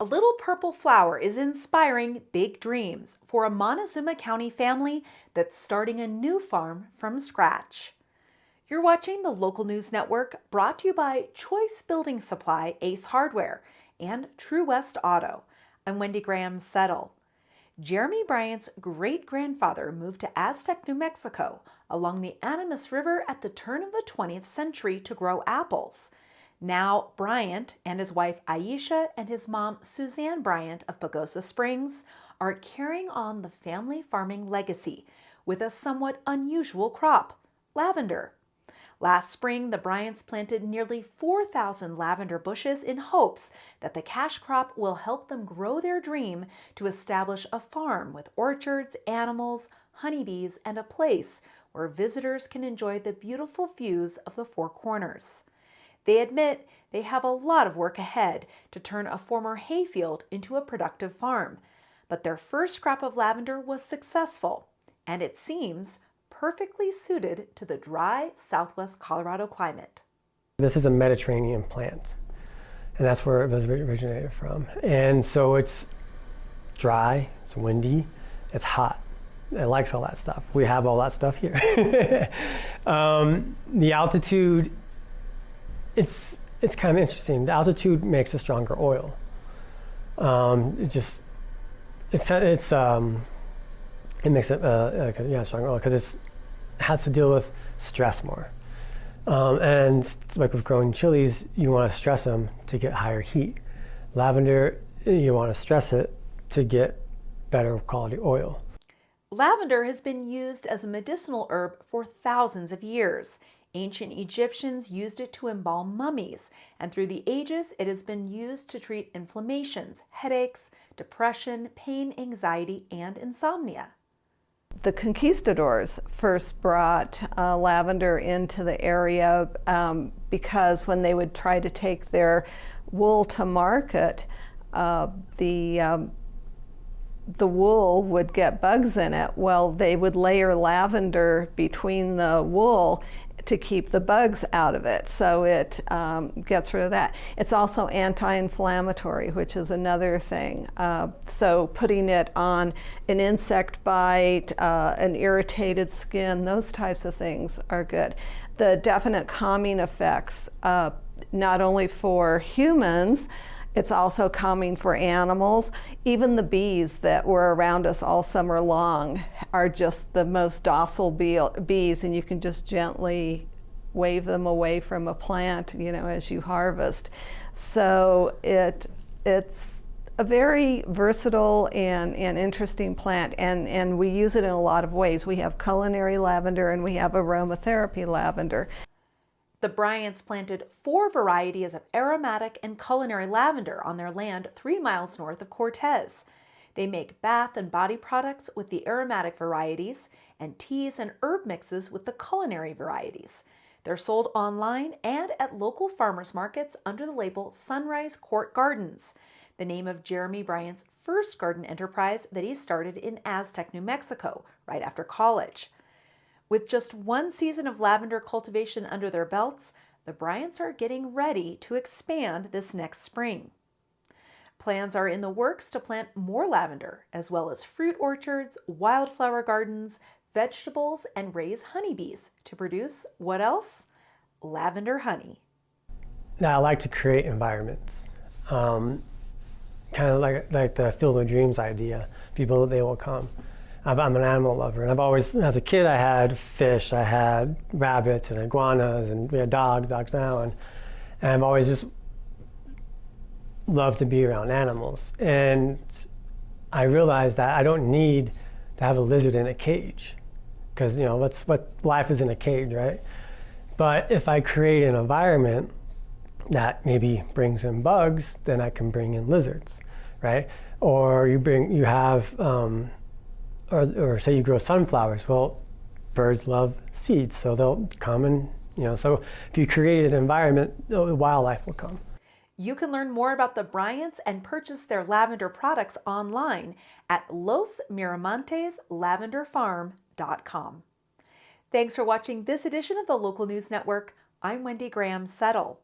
A little purple flower is inspiring big dreams for a Montezuma County family that's starting a new farm from scratch. You're watching the Local News Network, brought to you by Choice Building Supply, Ace Hardware, and True West Auto. I'm Wendy Graham Settle. Jeremy Bryant's great-grandfather moved to Aztec, New Mexico, along the Animas River at the turn of the 20th century to grow apples. Now, Bryant and his wife Aisha and his mom Suzanne Bryant of Pagosa Springs are carrying on the family farming legacy with a somewhat unusual crop, lavender. Last spring, the Bryants planted nearly 4,000 lavender bushes in hopes that the cash crop will help them grow their dream to establish a farm with orchards, animals, honeybees, and a place where visitors can enjoy the beautiful views of the Four Corners. They admit they have a lot of work ahead to turn a former hayfield into a productive farm, but their first crop of lavender was successful, and it seems perfectly suited to the dry southwest Colorado climate. This is a Mediterranean plant, and that's where it was originated from. And so it's dry, it's windy, it's hot. It likes all that stuff. We have all that stuff here. The altitude, it's kind of interesting. The altitude makes a stronger oil. It makes it stronger oil because it has to deal with stress more. And like with growing chilies, you want to stress them to get higher heat. Lavender, you want to stress it to get better quality oil. Lavender has been used as a medicinal herb for thousands of years. Ancient Egyptians used it to embalm mummies, and through the ages it has been used to treat inflammations, headaches, depression, pain, anxiety, and insomnia. The conquistadors first brought lavender into the area because when they would try to take their wool to market, the wool would get bugs in it. Well, they would layer lavender between the wool to keep the bugs out of it, so it gets rid of that. It's also anti-inflammatory, which is another thing. So putting it on an insect bite, an irritated skin, those types of things are good. The definite calming effects, not only for humans, it's also calming for animals. Even the bees that were around us all summer long are just the most docile bees, and you can just gently wave them away from a plant, as you harvest. So it's a very versatile and interesting plant, and we use it in a lot of ways. We have culinary lavender and we have aromatherapy lavender. The Bryants planted 4 varieties of aromatic and culinary lavender on their land 3 miles north of Cortez. They make bath and body products with the aromatic varieties and teas and herb mixes with the culinary varieties. They're sold online and at local farmers markets under the label Sunrise Court Gardens, the name of Jeremy Bryant's first garden enterprise that he started in Aztec, New Mexico, right after college. With just 1 season of lavender cultivation under their belts, the Bryants are getting ready to expand this next spring. Plans are in the works to plant more lavender, as well as fruit orchards, wildflower gardens, vegetables, and raise honeybees to produce, what else? Lavender honey. Now, I like to create environments, kind of like the Field of Dreams idea. If you build it, they will come. I'm an animal lover, and I've always, as a kid, I had fish, I had rabbits and iguanas, and we had dogs now, and I've always just loved to be around animals. And I realized that I don't need to have a lizard in a cage, because that's what life is, in a cage, right? But if I create an environment that maybe brings in bugs, then I can bring in lizards, right? Or or say you grow sunflowers. Well, birds love seeds, so they'll come and, so if you create an environment, the wildlife will come. You can learn more about the Bryants and purchase their lavender products online at LosMiramontesLavenderFarm.com. Thanks for watching this edition of the Local News Network. I'm Wendy Graham Settle.